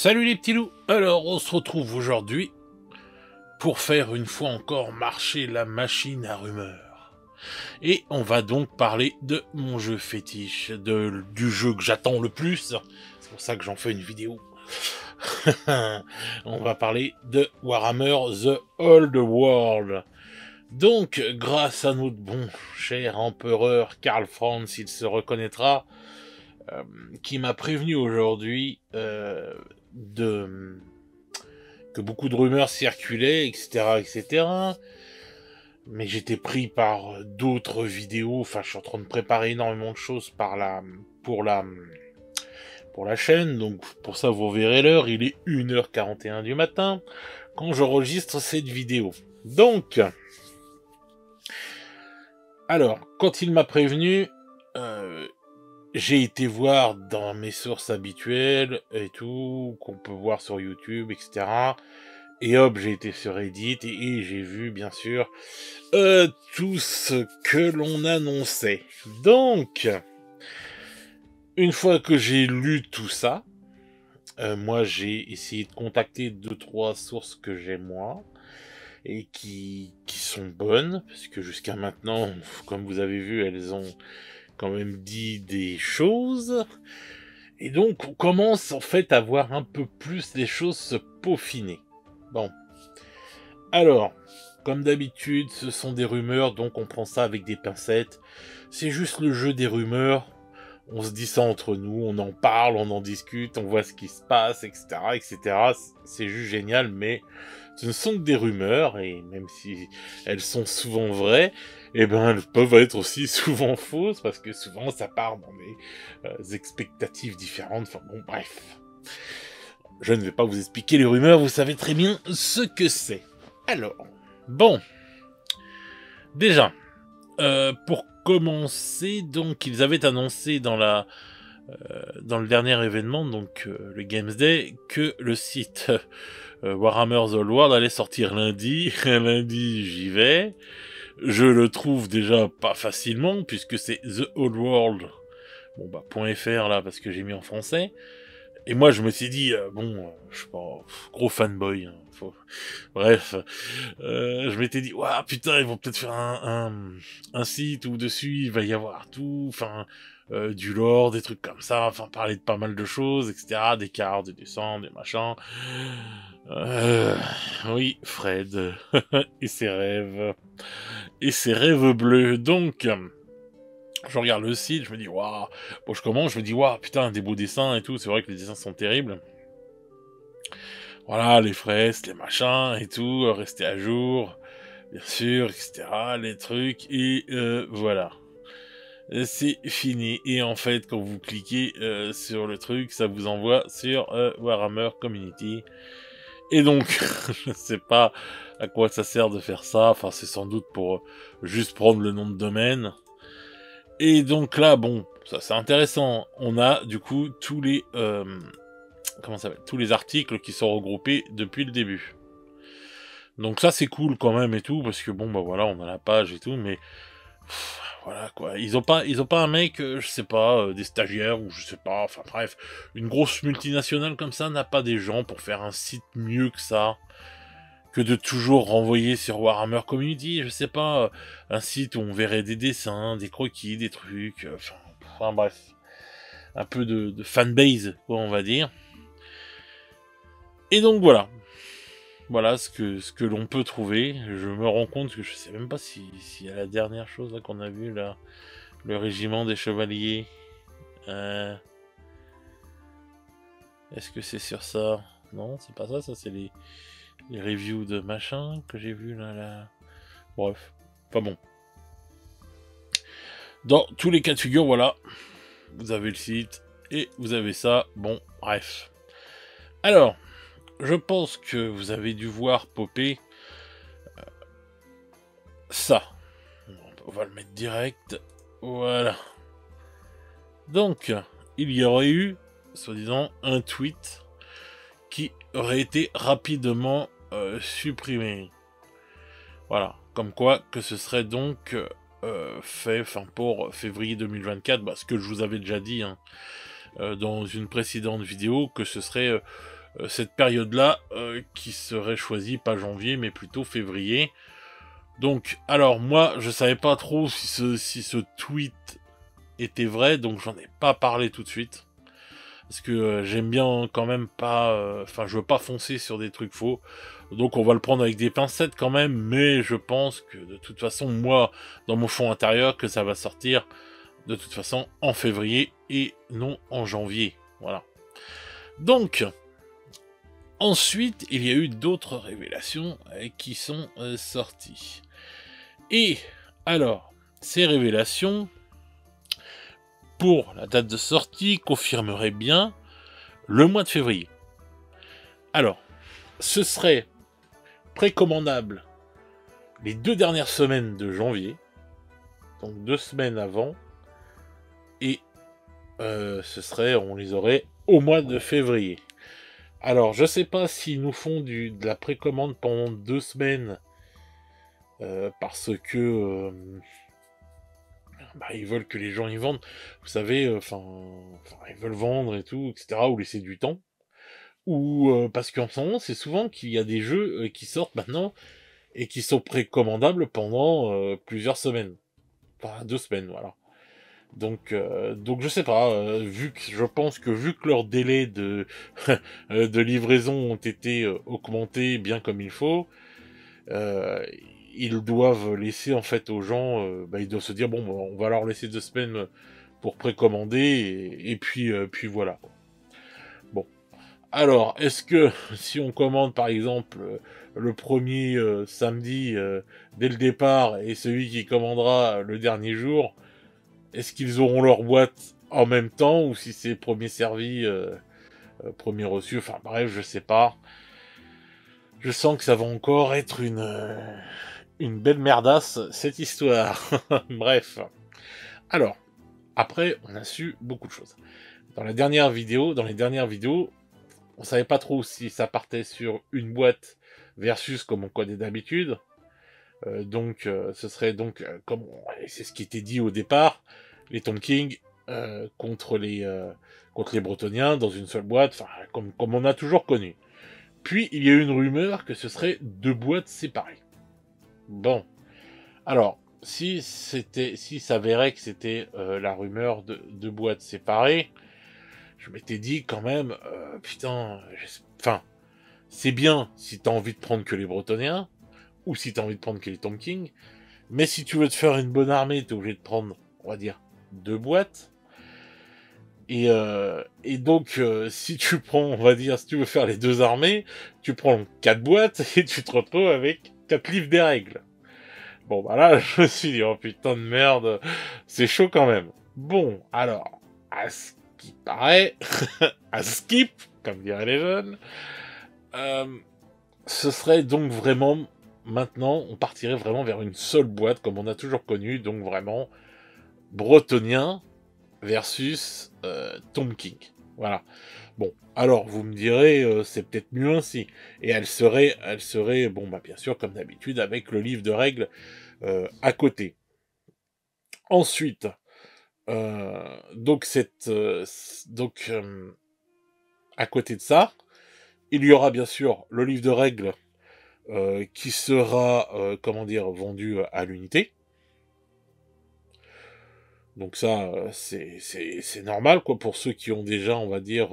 Salut les petits loups. Alors on se retrouve aujourd'hui pour faire une fois encore marcher la machine à rumeurs. Et on va donc parler de mon jeu fétiche, du jeu que j'attends le plus. C'est pour ça que j'en fais une vidéo. On va parler de Warhammer The Old World. Donc, grâce à notre bon cher empereur Karl Franz, il se reconnaîtra, qui m'a prévenu aujourd'hui que beaucoup de rumeurs circulaient, etc., etc. Mais j'étais pris par d'autres vidéos. Enfin, je suis en train de préparer énormément de choses pour la chaîne. Donc, pour ça, vous verrez l'heure. Il est 1h41 du matin quand j'enregistre cette vidéo. Donc, alors, quand il m'a prévenu, j'ai été voir dans mes sources habituelles et tout, qu'on peut voir sur YouTube, etc. Et hop, j'ai été sur Reddit et j'ai vu, bien sûr, tout ce que l'on annonçait. Donc, une fois que j'ai lu tout ça, moi, j'ai essayé de contacter 2-3 sources que j'ai moi, et qui sont bonnes, parce que jusqu'à maintenant, comme vous avez vu, elles ont quand même dit des choses. Et donc, on commence en fait à voir un peu plus les choses se peaufiner. Bon. Alors, comme d'habitude, ce sont des rumeurs, donc on prend ça avec des pincettes. C'est juste le jeu des rumeurs. On se dit ça entre nous, on en parle, on en discute, on voit ce qui se passe, etc., etc. C'est juste génial, mais ce ne sont que des rumeurs, et même si elles sont souvent vraies, eh ben, elles peuvent être aussi souvent fausses, parce que souvent ça part dans des expectatives différentes. Enfin bon, bref. Je ne vais pas vous expliquer les rumeurs, vous savez très bien ce que c'est. Alors, bon. Déjà, pour commencer, donc, ils avaient annoncé dans le dernier événement, donc le Games Day, que le site Warhammer The Old World allait sortir lundi. Lundi, j'y vais. Je le trouve déjà pas facilement, puisque c'est The Old World. Bon bah, .fr là, parce que j'ai mis en français. Et moi, je me suis dit, je suis pas gros fanboy. Hein, bref, je m'étais dit, waouh, putain, ils vont peut-être faire un site où dessus il va y avoir tout, enfin, du lore, des trucs comme ça, enfin, parler de pas mal de choses, etc., des cartes, des dessins, des machins. Oui, Fred et ses rêves bleus. Donc, je regarde le site, je me dis, waouh, bon, je commence, je me dis, waouh, putain, des beaux dessins et tout, c'est vrai que les dessins sont terribles. Voilà, les fresques, les machins et tout, rester à jour, bien sûr, etc., les trucs, et voilà. C'est fini. Et en fait, quand vous cliquez sur le truc, ça vous envoie sur Warhammer Community. Et donc, je sais pas à quoi ça sert de faire ça, enfin, c'est sans doute pour juste prendre le nom de domaine. Et donc là, bon, ça c'est intéressant. On a du coup tous les tous les articles qui sont regroupés depuis le début. Donc ça c'est cool quand même et tout, parce que bon bah voilà, on a la page et tout, mais voilà quoi. Ils ont pas un mec, je sais pas, des stagiaires ou je sais pas, enfin bref, une grosse multinationale comme ça n'a pas des gens pour faire un site mieux que ça, que de toujours renvoyer sur Warhammer Community, je sais pas, un site où on verrait des dessins, des croquis, des trucs, enfin bref, un peu de fanbase, quoi, on va dire. Et donc voilà. Voilà ce que l'on peut trouver. Je me rends compte que je sais même pas s'il y a la dernière chose là qu'on a vue là, le régiment des chevaliers. Est-ce que c'est sur ça? Non, c'est pas ça. Ça c'est les reviews de machin que j'ai vu là. Bref, pas bon. Dans tous les cas de figure, voilà, vous avez le site et vous avez ça. Bon, bref. Alors, je pense que vous avez dû voir popper ça. On va le mettre direct. Voilà. Donc, il y aurait eu, soi-disant, un tweet qui aurait été rapidement supprimé. Voilà. Comme quoi que ce serait donc fait, pour février 2024, ce que je vous avais déjà dit hein, dans une précédente vidéo, que ce serait cette période-là qui serait choisie, pas janvier, mais plutôt février. Donc, alors moi, je savais pas trop si ce tweet était vrai, donc j'en ai pas parlé tout de suite. Parce que j'aime bien quand même pas... Enfin, je veux pas foncer sur des trucs faux. Donc on va le prendre avec des pincettes quand même, mais je pense que de toute façon, moi, dans mon fond intérieur, que ça va sortir de toute façon en février et non en janvier. Voilà. Donc, ensuite, il y a eu d'autres révélations qui sont sorties. Et alors, ces révélations, pour la date de sortie, confirmeraient bien le mois de février. Alors, ce serait précommandable les 2 dernières semaines de janvier, donc 2 semaines avant, et ce serait, on les aurait au mois de février. Alors, je sais pas s'ils nous font de la précommande pendant 2 semaines, parce que ils veulent que les gens y vendent. Vous savez, ils veulent vendre et tout, etc., ou laisser du temps. Ou parce qu'en ce moment, c'est souvent qu'il y a des jeux qui sortent maintenant et qui sont précommandables pendant plusieurs semaines. Enfin, 2 semaines, voilà. Donc je sais pas, je pense que vu que leurs délais de de livraison ont été augmentés bien comme il faut, euh, ils doivent laisser en fait aux gens, ils doivent se dire bon, on va leur laisser 2 semaines pour précommander et puis voilà. Bon, alors est-ce que si on commande par exemple le premier samedi dès le départ et celui qui commandera le dernier jour, est-ce qu'ils auront leur boîte en même temps ou si c'est premier servi, premier reçu, enfin bref, je sais pas. Je sens que ça va encore être une belle merdasse, cette histoire. Bref. Alors, après, on a su beaucoup de choses. Dans les dernières vidéos, on savait pas trop si ça partait sur une boîte versus comme on connaît d'habitude. Ce serait donc, c'est ce qui était dit au départ, les Tom King contre les Bretoniens dans une seule boîte, enfin, comme on a toujours connu. Puis, il y a eu une rumeur que ce serait 2 boîtes séparées. Bon. Alors, si s'avérait que c'était la rumeur de 2 boîtes séparées, je m'étais dit quand même, enfin, c'est bien si t'as envie de prendre que les Bretoniens, ou si t'as envie de prendre que les Tom King, mais si tu veux te faire une bonne armée, t'es obligé de prendre, on va dire, 2 boîtes. Et donc, si tu prends, on va dire, si tu veux faire les 2 armées, tu prends 4 boîtes et tu te retrouves avec 4 livres des règles. Bon, bah là, je me suis dit, oh putain de merde, c'est chaud quand même. Bon, alors, à ce qui paraît, à skip, comme diraient les jeunes, ce serait donc vraiment, maintenant, on partirait vraiment vers une seule boîte, comme on a toujours connu, donc vraiment, bretonien versus Tom King. Voilà. Bon, alors vous me direz, c'est peut-être mieux ainsi. Et elle serait, bon bah bien sûr comme d'habitude avec le livre de règles à côté. Ensuite, à côté de ça, il y aura bien sûr le livre de règles qui sera, vendu à l'unité. Donc ça, c'est normal, quoi, pour ceux qui ont déjà, on va dire,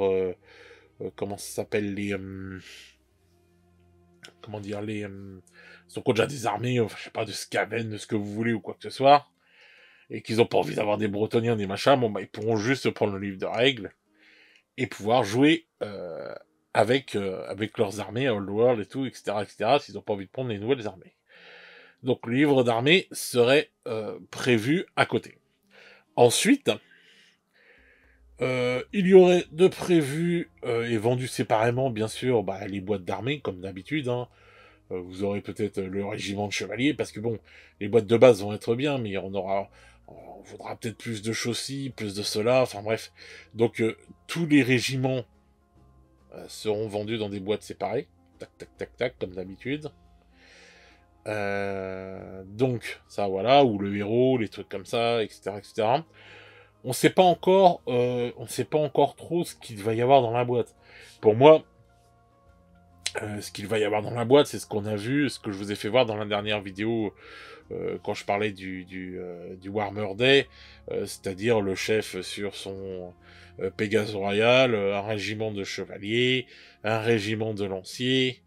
comment ça s'appelle, ils ont déjà des armées, je sais pas, de Skaven, de ce que vous voulez, ou quoi que ce soit, et qu'ils ont pas envie d'avoir des Bretoniens, des machins, bon, bah, ils pourront juste prendre le livre de règles, et pouvoir jouer avec leurs armées, Old World et tout, etc., s'ils ont pas envie de prendre les nouvelles armées. Donc le livre d'armée serait prévu à côté. Ensuite, il y aurait de prévu et vendus séparément, bien sûr, les boîtes d'armée, comme d'habitude. Hein. Vous aurez peut-être le régiment de chevaliers, parce que bon, les boîtes de base vont être bien, mais on voudra peut-être plus de chaussées, plus de cela, enfin bref. Donc tous les régiments seront vendus dans des boîtes séparées. Tac, tac, tac, tac, comme d'habitude. Donc, ça voilà, ou le héros, les trucs comme ça, etc., etc. On sait pas encore trop ce qu'il va y avoir dans la boîte. Pour moi, Ce qu'il va y avoir dans la boîte, c'est ce qu'on a vu, ce que je vous ai fait voir dans la dernière vidéo quand je parlais du Warmer Day, c'est-à-dire le chef sur son Pégase Royal, un régiment de chevaliers, un régiment de lanciers,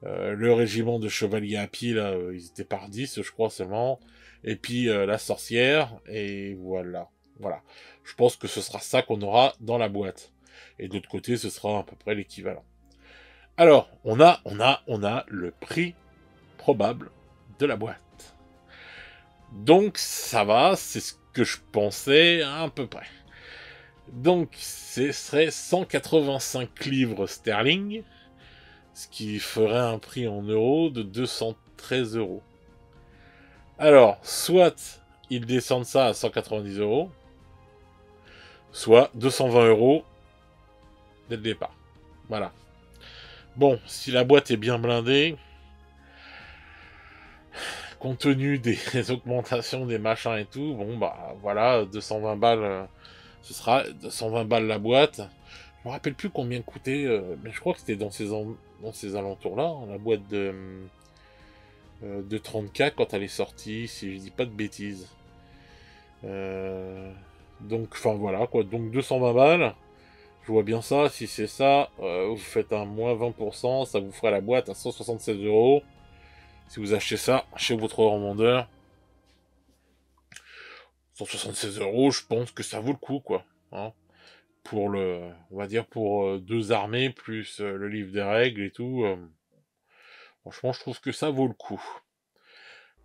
le régiment de chevaliers à pied, là, ils étaient par 10, je crois seulement, et puis la sorcière, et voilà. Voilà. Je pense que ce sera ça qu'on aura dans la boîte. Et de l'autre côté, ce sera à peu près l'équivalent. Alors, on a le prix probable de la boîte. Donc, ça va, c'est ce que je pensais à peu près. Donc, ce serait 185 livres sterling, ce qui ferait un prix en euros de 213 euros. Alors, soit ils descendent ça à 190 euros, soit 220 euros dès le départ. Voilà. Bon, si la boîte est bien blindée, compte tenu des augmentations des machins et tout, bon bah voilà, 220 balles, ce sera 220 balles la boîte. Je me rappelle plus combien coûtait, mais je crois que c'était dans ces alentours-là, hein, la boîte de 30K quand elle est sortie, si je dis pas de bêtises. Donc, enfin voilà quoi, donc 220 balles. Je vois bien ça, si c'est ça, vous faites un moins 20%, ça vous fera la boîte à 176 euros. Si vous achetez ça chez votre revendeur, 176 euros, je pense que ça vaut le coup, quoi. Hein, pour on va dire pour 2 armées, plus le livre des règles et tout. Franchement, je trouve que ça vaut le coup.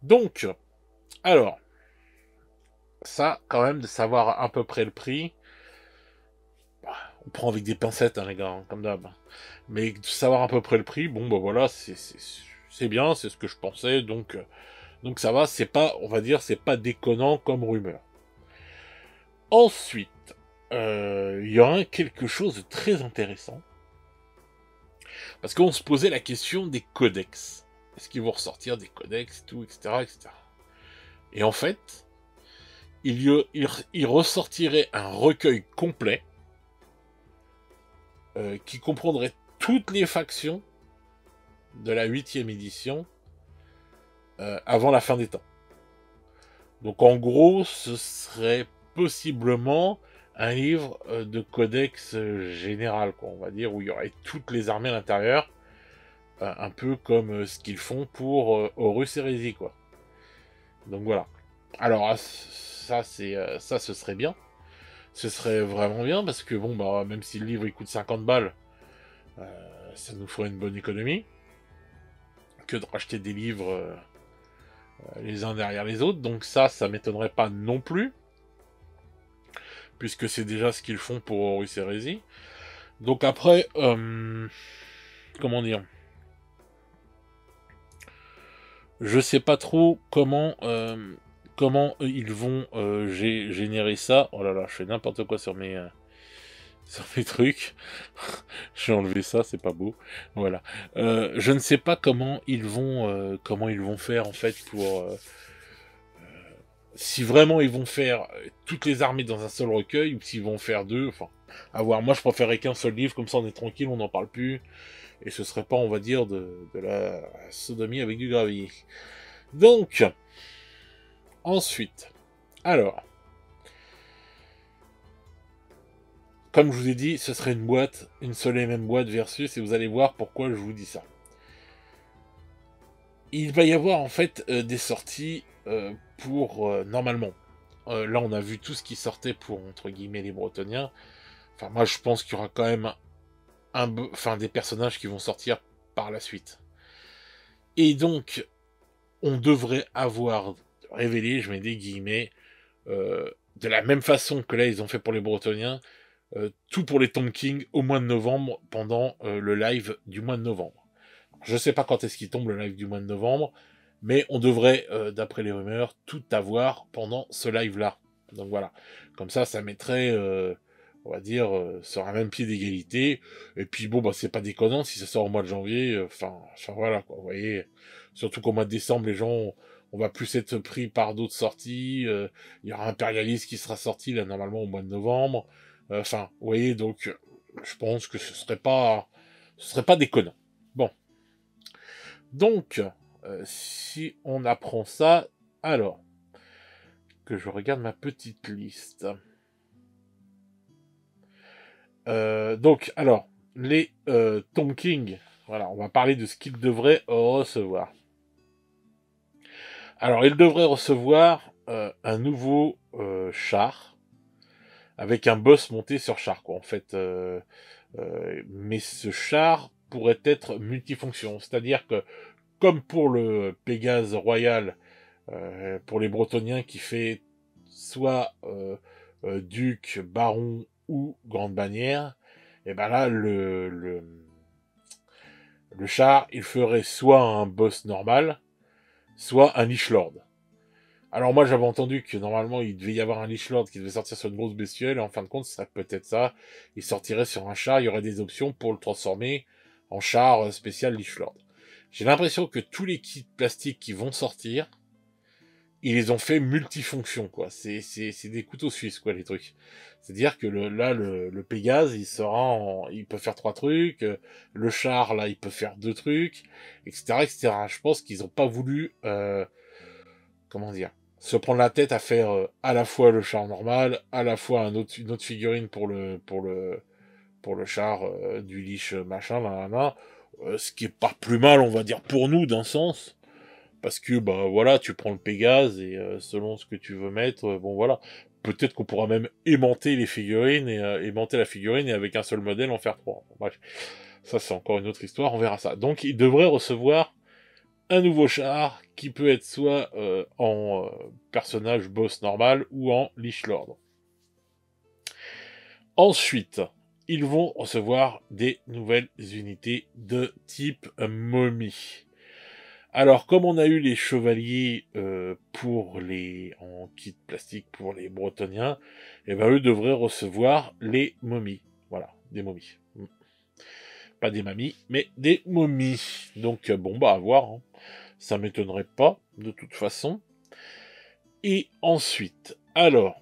Donc, alors, ça, quand même, de savoir à peu près le prix, on prend avec des pincettes, hein, les gars, hein, comme d'hab. Mais de savoir à peu près le prix, bon, bah voilà, c'est bien, c'est ce que je pensais, donc ça va, c'est pas, on va dire, c'est pas déconnant comme rumeur. Ensuite, il y aura quelque chose de très intéressant. Parce qu'on se posait la question des codex. Est-ce qu'ils vont ressortir des codex, tout, etc., etc. Et en fait, il ressortirait un recueil complet qui comprendrait toutes les factions de la 8e édition avant la fin des temps. Donc en gros, ce serait possiblement un livre de codex général, quoi, on va dire, où il y aurait toutes les armées à l'intérieur, un peu comme ce qu'ils font pour Horus Heresy, quoi. Donc voilà. Alors ça, ça, ce serait bien. Ce serait vraiment bien, parce que bon, bah, même si le livre il coûte 50 balles, ça nous ferait une bonne économie. Que de racheter des livres les uns derrière les autres. Donc ça m'étonnerait pas non plus. Puisque c'est déjà ce qu'ils font pour Horus Heresy. Donc après, comment dire, je sais pas trop comment ils vont générer ça. Oh là là, je fais n'importe quoi sur mes trucs. J'ai enlevé ça, c'est pas beau. Voilà. Je ne sais pas comment ils vont faire en fait pour si vraiment ils vont faire toutes les armées dans un seul recueil ou s'ils vont faire deux. Enfin, à voir. Moi, je préférerais qu'un seul livre, comme ça on est tranquille, on n'en parle plus. Et ce serait pas, on va dire, de la sodomie avec du gravier. Donc, ensuite, alors, comme je vous ai dit, ce serait une boîte, une seule et même boîte versus, et vous allez voir pourquoi je vous dis ça. Il va y avoir en fait des sorties pour, normalement, là on a vu tout ce qui sortait pour, entre guillemets, les Bretoniens. Enfin, moi je pense qu'il y aura quand même des personnages qui vont sortir par la suite. Et donc, on devrait avoir révélé, je mets des guillemets, de la même façon que là ils ont fait pour les Bretoniens, tout pour les Tomb King au mois de novembre, pendant le live du mois de novembre. Je sais pas quand est-ce qu'il tombe le live du mois de novembre, mais on devrait, d'après les rumeurs, tout avoir pendant ce live-là. Donc voilà. Comme ça mettrait, on va dire, sur un même pied d'égalité. Et puis bon, bah c'est pas déconnant si ça sort au mois de janvier. Enfin voilà, quoi. Vous voyez. Surtout qu'au mois de décembre, les gens, on va plus être pris par d'autres sorties. Il y aura Imperialist qui sera sorti là normalement au mois de novembre. Enfin, vous voyez, donc je pense que ce serait pas déconnant. Bon. Donc, si on apprend ça, alors, que je regarde ma petite liste. Donc, alors, les Tomb King, voilà, on va parler de ce qu'ils devraient recevoir. Alors, ils devraient recevoir un nouveau char, avec un boss monté sur char, quoi, en fait. Mais ce char pourrait être multifonction, c'est-à-dire que, comme pour le Pégase Royal, pour les Bretoniens, qui fait soit duc, baron ou grande bannière, et ben là, le char, il ferait soit un boss normal, soit un Lich Lord. Alors moi j'avais entendu que normalement il devait y avoir un Lich Lord qui devait sortir sur une grosse bestiole, et en fin de compte ce serait peut-être ça, il sortirait sur un char, il y aurait des options pour le transformer en char spécial Lich Lord. J'ai l'impression que tous les kits plastiques qui vont sortir, ils les ont fait multifonctions, quoi. C'est des couteaux suisses, quoi, les trucs. C'est-à-dire que le Pégase, il peut faire 3 trucs, le char, là, il peut faire 2 trucs, etc., etc. Je pense qu'ils ont pas voulu, comment dire, se prendre la tête à faire à la fois le char normal, à la fois une autre figurine pour le char du Lich machin, là, là, là. Ce qui est pas plus mal, on va dire, pour nous, d'un sens. Parce que, bah voilà, tu prends le Pégase et selon ce que tu veux mettre, bon voilà. Peut-être qu'on pourra même aimanter les figurines et aimanter la figurine et avec un seul modèle en faire 3. Bon, bref, ça c'est encore une autre histoire, on verra ça. Donc il devrait recevoir un nouveau char qui peut être soit en personnage boss normal ou en Lich Lord. Ensuite, ils vont recevoir des nouvelles unités de type momie. Alors, comme on a eu les chevaliers en kit plastique pour les Bretoniens, et ben eux devraient recevoir les momies. Voilà, des momies. Pas des mamies, mais des momies. Donc bon bah à voir. Hein. Ça m'étonnerait pas, de toute façon. Et ensuite, alors,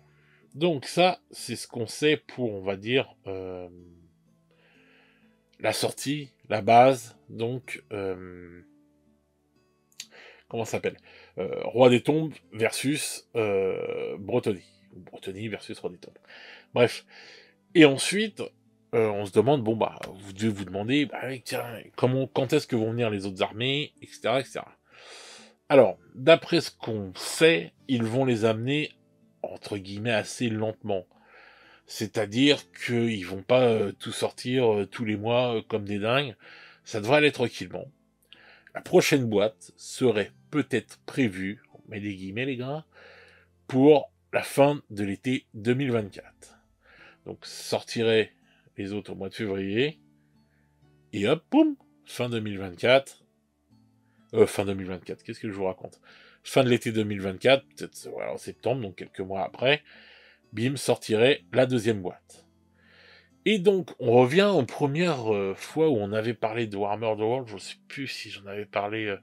donc ça, c'est ce qu'on sait pour, on va dire, la sortie, la base, donc comment ça s'appelle Roi des Tombes versus Bretonnie. Bretonnie versus Roi des Tombes. Bref. Et ensuite, on se demande, bon bah, vous devez vous demander, bah, tiens, quand est-ce que vont venir les autres armées, etc., etc. Alors, d'après ce qu'on sait, ils vont les amener, entre guillemets, assez lentement. C'est-à-dire qu'ils vont pas tout sortir tous les mois comme des dingues. Ça devrait aller tranquillement. La prochaine boîte serait peut-être prévue, on met des guillemets les gars, pour la fin de l'été 2024. Donc sortirait les autres au mois de février, et hop, boum, fin 2024. Fin 2024, qu'est-ce que je vous raconte? Fin de l'été 2024, peut-être voilà, en septembre, donc quelques mois après, bim, sortirait la deuxième boîte. Et donc, on revient aux premières fois où on avait parlé de Warhammer The World, je ne sais plus si j'en avais parlé...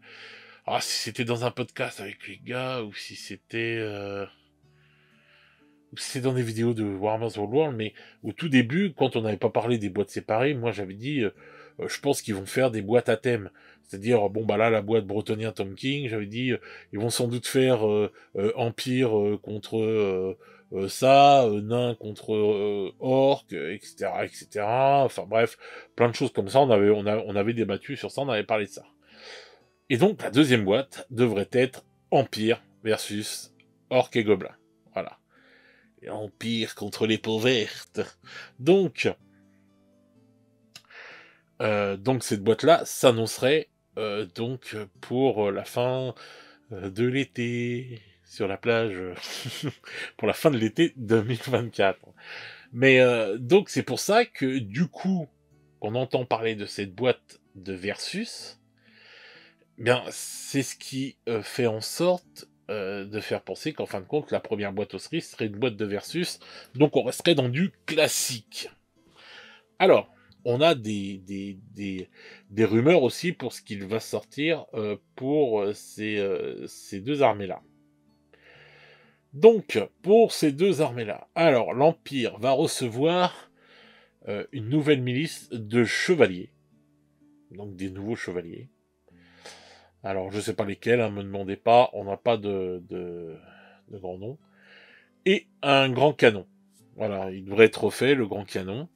si c'était dans un podcast avec les gars, ou si c'était... c'est dans des vidéos de Warhammer The World, mais au tout début, quand on n'avait pas parlé des boîtes séparées, moi j'avais dit, je pense qu'ils vont faire des boîtes à thème. C'est-à-dire, bon bah là, la boîte bretonien Tom King, j'avais dit, ils vont sans doute faire Empire contre ça, nain contre orc, etc., etc. Enfin bref, plein de choses comme ça, on avait débattu sur ça, on avait parlé de ça. Et donc, la deuxième boîte devrait être Empire versus orc et gobelin. Voilà. Empire contre les peaux vertes. Donc cette boîte-là s'annoncerait donc pour la fin de l'été sur la plage pour la fin de l'été 2024. Mais donc c'est pour ça que du coup on entend parler de cette boîte de Versus. Bien, c'est ce qui fait en sorte de faire penser qu'en fin de compte, la première boîte aux cerises serait une boîte de Versus, donc on resterait dans du classique. Alors, on a des rumeurs aussi pour ce qu'il va sortir pour ces deux armées-là. Donc, pour ces deux armées-là, alors l'Empire va recevoir une nouvelle milice de chevaliers, donc des nouveaux chevaliers. Alors, je sais pas lesquels, hein, me demandez pas, on n'a pas de grand nom. Et un grand canon. Voilà, il devrait être refait, le grand canon.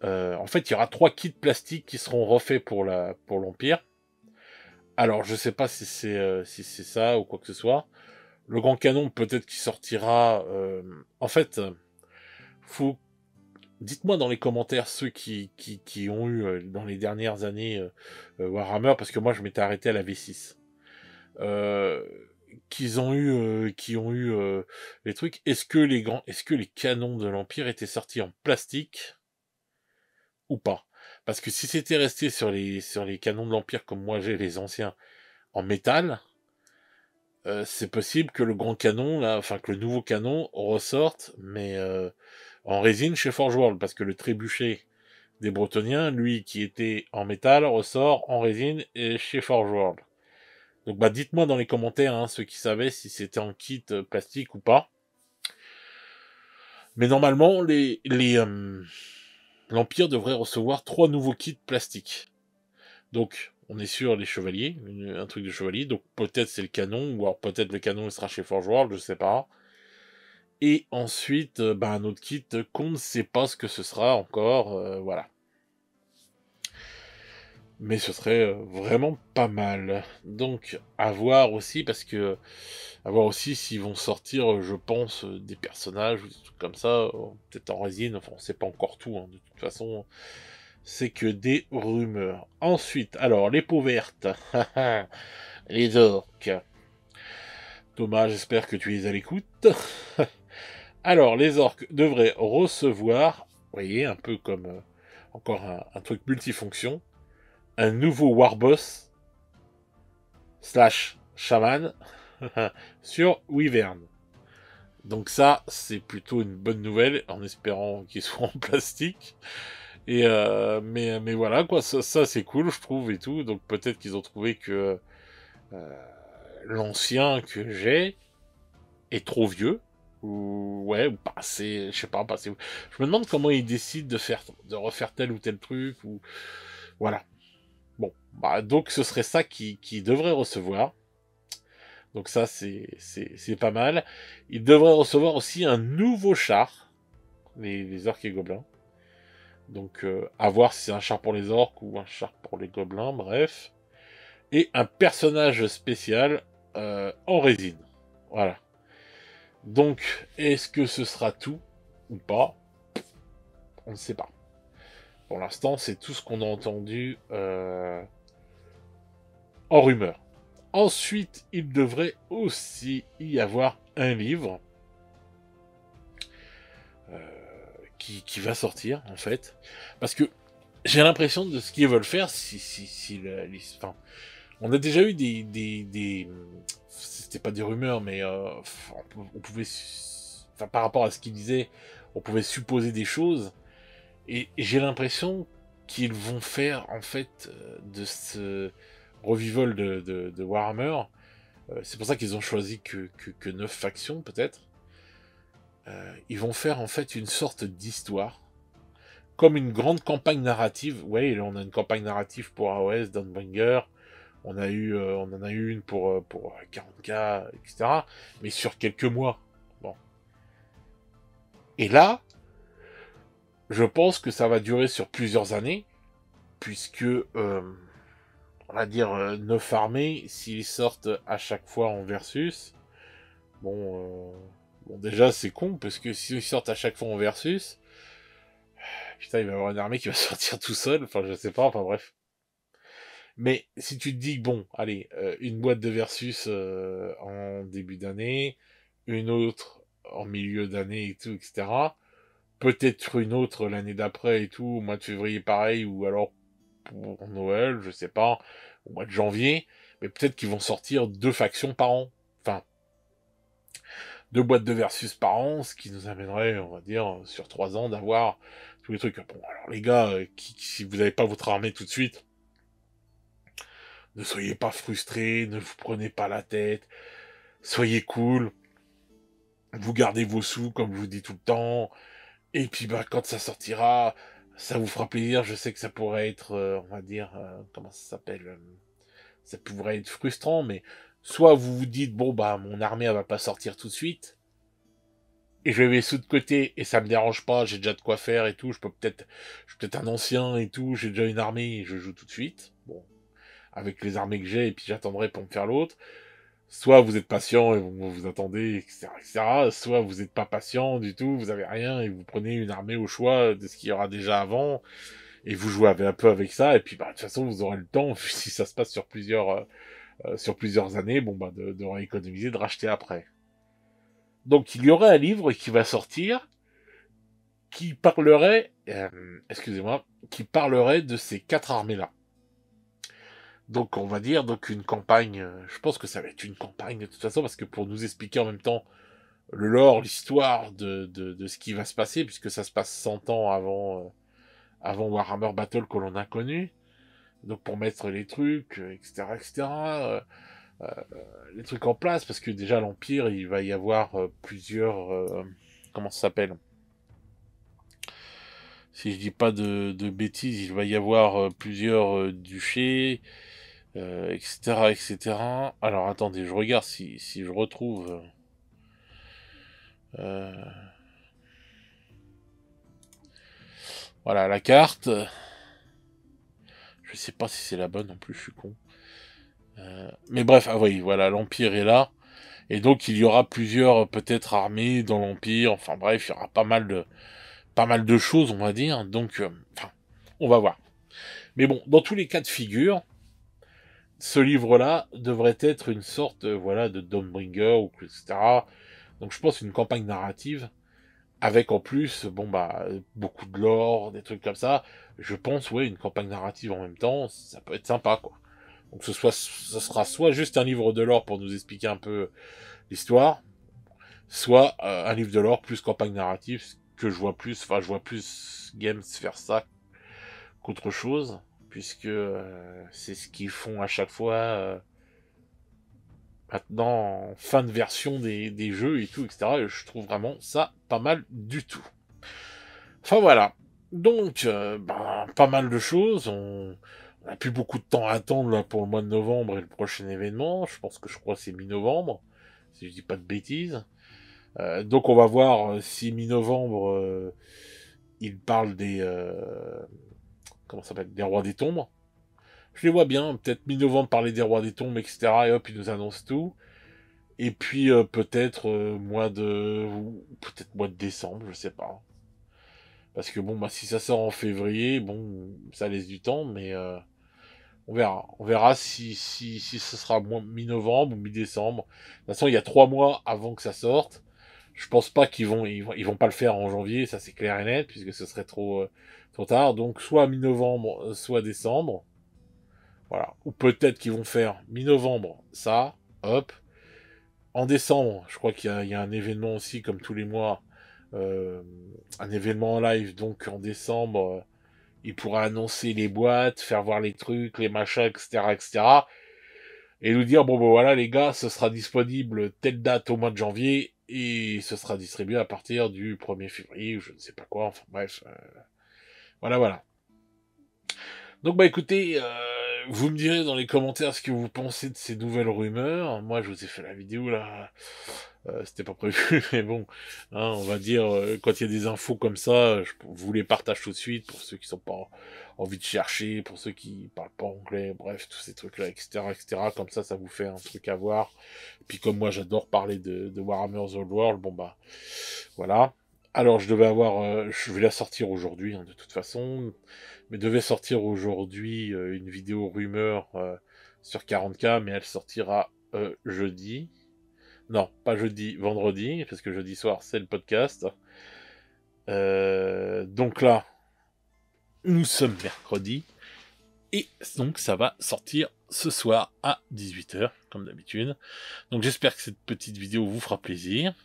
En fait, il y aura 3 kits plastiques qui seront refaits pour l'Empire. Alors, je sais pas si c'est ça ou quoi que ce soit. Le grand canon, peut-être qu'il sortira. En fait, faut. Dites-moi dans les commentaires ceux qui ont eu dans les dernières années Warhammer, parce que moi je m'étais arrêté à la V6. Euh, qui ont eu les trucs. Est-ce que les canons de l'Empire étaient sortis en plastique ou pas? Parce que si c'était resté sur les canons de l'Empire comme moi j'ai les anciens en métal, c'est possible que le grand canon, là, enfin que le nouveau canon ressorte, mais en résine chez Forge World, parce que le trébuchet des Bretoniens, lui qui était en métal, ressort en résine et chez Forge World. Donc bah dites-moi dans les commentaires, hein, ceux qui savaient si c'était en kit plastique ou pas. Mais normalement, l'Empire devrait recevoir 3 nouveaux kits plastiques. Donc, on est sur les chevaliers, un truc de chevalier, donc peut-être c'est le canon, ou alors peut-être le canon il sera chez Forge World, je sais pas. Et ensuite, bah, un autre kit qu'on ne sait pas ce que ce sera encore, voilà. Mais ce serait vraiment pas mal. Donc, à voir aussi, parce que à voir aussi s'ils vont sortir, je pense, des personnages ou des trucs comme ça, peut-être en résine, enfin on sait pas encore tout, hein, de toute façon, c'est que des rumeurs. Ensuite, alors, les peaux vertes, les orques. Thomas, j'espère que tu es à l'écoute. Alors, les orques devraient recevoir, vous voyez, un peu comme encore un truc multifonction, un nouveau Warboss slash Shaman sur Wyvern. Donc ça, c'est plutôt une bonne nouvelle, en espérant qu'il soit en plastique. Et mais voilà quoi, ça c'est cool, je trouve et tout. Donc peut-être qu'ils ont trouvé que l'ancien que j'ai est trop vieux ou ouais ou pas assez, je sais pas, pas assez. Je me demande comment ils décident de refaire tel ou tel truc ou voilà. Bon, bah donc ce serait ça qui devrait recevoir. Donc ça c'est pas mal. Ils devraient recevoir aussi un nouveau char, les orques et gobelins. Donc à voir si c'est un char pour les orques ou un char pour les gobelins, bref. Et un personnage spécial en résine. Voilà. Donc, est-ce que ce sera tout ou pas? On ne sait pas. Pour l'instant, c'est tout ce qu'on a entendu en rumeur. Ensuite, il devrait aussi y avoir un livre qui va sortir, en fait. Parce que j'ai l'impression de ce qu'ils veulent faire, enfin, on a déjà eu c'était pas des rumeurs, mais on pouvait, enfin, par rapport à ce qu'ils disaient, on pouvait supposer des choses. Et j'ai l'impression qu'ils vont faire, en fait, de ce revival de Warhammer. C'est pour ça qu'ils ont choisi que 9 factions, peut-être. Ils vont faire, en fait, une sorte d'histoire. Comme une grande campagne narrative. Ouais, là, on a une campagne narrative pour AOS, Dawnbringer. On en a eu une pour 40K, etc. Mais sur quelques mois. Bon. Et là, je pense que ça va durer sur plusieurs années, puisque, on va dire, 9 armées, s'ils sortent à chaque fois en versus, bon, bon déjà c'est con, parce que s'ils sortent à chaque fois en versus, putain, il va y avoir une armée qui va sortir tout seul, enfin je sais pas, enfin bref. Mais si tu te dis, bon, allez, une boîte de versus en début d'année, une autre en milieu d'année et tout, etc. Peut-être une autre l'année d'après et tout, au mois de février pareil, ou alors pour Noël, je sais pas, au mois de janvier, mais peut-être qu'ils vont sortir 2 factions par an. Enfin, 2 boîtes de versus par an, ce qui nous amènerait, on va dire, sur 3 ans, d'avoir tous les trucs. Bon, alors les gars, si vous n'avez pas votre armée tout de suite, ne soyez pas frustrés, ne vous prenez pas la tête, soyez cool, vous gardez vos sous, comme je vous dis tout le temps, et puis bah quand ça sortira, ça vous fera plaisir, je sais que ça pourrait être, on va dire, comment ça s'appelle, ça pourrait être frustrant, mais soit vous vous dites, bon, bah, mon armée, elle va pas sortir tout de suite, et je vais les sous de côté, et ça me dérange pas, j'ai déjà de quoi faire et tout, je suis peut-être un ancien et tout, j'ai déjà une armée, et je joue tout de suite, bon, avec les armées que j'ai, et puis j'attendrai pour me faire l'autre. Soit vous êtes patient et vous attendez, etc., etc. Soit vous n'êtes pas patient du tout, vous avez rien et vous prenez une armée au choix de ce qu'il y aura déjà avant et vous jouez un peu avec ça. Et puis, bah, de toute façon, vous aurez le temps, si ça se passe sur plusieurs années, bon, bah, de rééconomiser, de racheter après. Donc, il y aurait un livre qui va sortir qui parlerait, excusez-moi, qui parlerait de ces 4 armées-là. Donc on va dire donc une campagne, je pense que ça va être une campagne de toute façon, parce que pour nous expliquer en même temps le lore, l'histoire de ce qui va se passer, puisque ça se passe 100 ans avant Warhammer Battle que l'on a connu, donc pour mettre les trucs, etc., etc., les trucs en place, parce que déjà l'Empire, il va y avoir plusieurs... comment ça s'appelle? Si je dis pas de bêtises, il va y avoir plusieurs duchés, etc., etc. Alors attendez, je regarde si je retrouve... voilà, la carte. Je sais pas si c'est la bonne non plus, je suis con. Mais bref, ah oui, voilà, l'Empire est là. Et donc il y aura plusieurs peut-être armées dans l'Empire. Enfin bref, il y aura pas mal de choses, on va dire. Donc, enfin, on va voir. Mais bon, dans tous les cas de figure, ce livre-là devrait être une sorte, voilà, de Dawnbringer, ou etc. Donc je pense une campagne narrative avec en plus, bon bah, beaucoup de lore, des trucs comme ça. Je pense, ouais, une campagne narrative en même temps, ça peut être sympa, quoi. Donc ce sera soit juste un livre de lore pour nous expliquer un peu l'histoire, soit un livre de lore plus campagne narrative, que je vois plus Games faire ça qu'autre chose, puisque c'est ce qu'ils font à chaque fois maintenant en fin de version des jeux et tout, etc. Et je trouve vraiment ça pas mal du tout. Enfin voilà. Donc, pas mal de choses. On a plus beaucoup de temps à attendre là, pour le mois de novembre et le prochain événement. Je crois que c'est mi-novembre, si je dis pas de bêtises. Donc on va voir si mi-novembre il parle des comment ça s'appelle, des rois des tombes. Je les vois bien, peut-être mi-novembre parler des rois des tombes, etc. Et hop, il nous annonce tout. Et puis peut-être peut-être mois de décembre, je sais pas. Parce que bon, bah si ça sort en février, bon, ça laisse du temps, mais on verra. On verra si ce sera mi-novembre ou mi-décembre. De toute façon, il y a 3 mois avant que ça sorte. Je pense pas ils vont pas le faire en janvier, ça c'est clair et net, puisque ce serait trop tard. Donc soit mi-novembre, soit décembre. Voilà. Ou peut-être qu'ils vont faire mi-novembre, ça, hop. En décembre, je crois il y a un événement aussi, comme tous les mois, euh, un événement en live. Donc en décembre, il pourra annoncer les boîtes, faire voir les trucs, les machins, etc., etc. Et nous dire, bon ben voilà les gars, ce sera disponible telle date au mois de janvier, et ce sera distribué à partir du 1er février, ou je ne sais pas quoi, enfin bref. Voilà, voilà. Donc bah écoutez, vous me direz dans les commentaires ce que vous pensez de ces nouvelles rumeurs. Moi je vous ai fait la vidéo là, c'était pas prévu, mais bon, hein, on va dire, quand il y a des infos comme ça, je vous les partage tout de suite, pour ceux qui sont pas envie de chercher, pour ceux qui parlent pas anglais, bref, tous ces trucs-là, etc., etc., comme ça vous fait un truc à voir. Et puis comme moi j'adore parler de Warhammer The Old World, bon bah, voilà. Alors je vais la sortir aujourd'hui, hein, de toute façon, mais devait sortir aujourd'hui une vidéo rumeur sur 40K, mais elle sortira jeudi. Non, pas jeudi, vendredi, parce que jeudi soir, c'est le podcast. Donc là, nous sommes mercredi. Et donc, ça va sortir ce soir à 18h, comme d'habitude. Donc, j'espère que cette petite vidéo vous fera plaisir.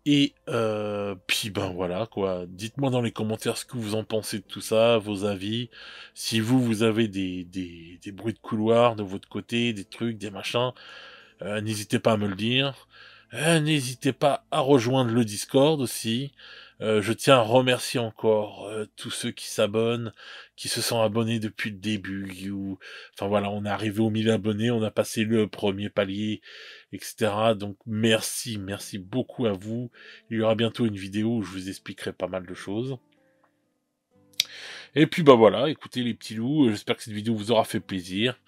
Et puis, ben voilà, quoi. Dites-moi dans les commentaires ce que vous en pensez de tout ça, vos avis. Si vous avez des bruits de couloir de votre côté, des trucs, des machins, n'hésitez pas à me le dire. N'hésitez pas à rejoindre le Discord aussi. Je tiens à remercier encore, tous ceux qui s'abonnent, qui se sont abonnés depuis le début ou enfin voilà, on est arrivé aux 1000 abonnés, on a passé le premier palier et cetera. Donc merci, merci beaucoup à vous. Il y aura bientôt une vidéo où je vous expliquerai pas mal de choses. Et puis bah voilà, écoutez les petits loups, j'espère que cette vidéo vous aura fait plaisir.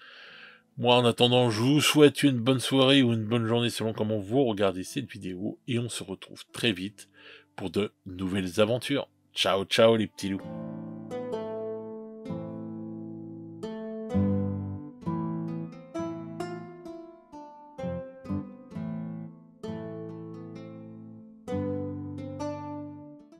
Moi en attendant, je vous souhaite une bonne soirée ou une bonne journée selon comment vous regardez cette vidéo et on se retrouve très vite pour de nouvelles aventures. Ciao ciao les petits loups.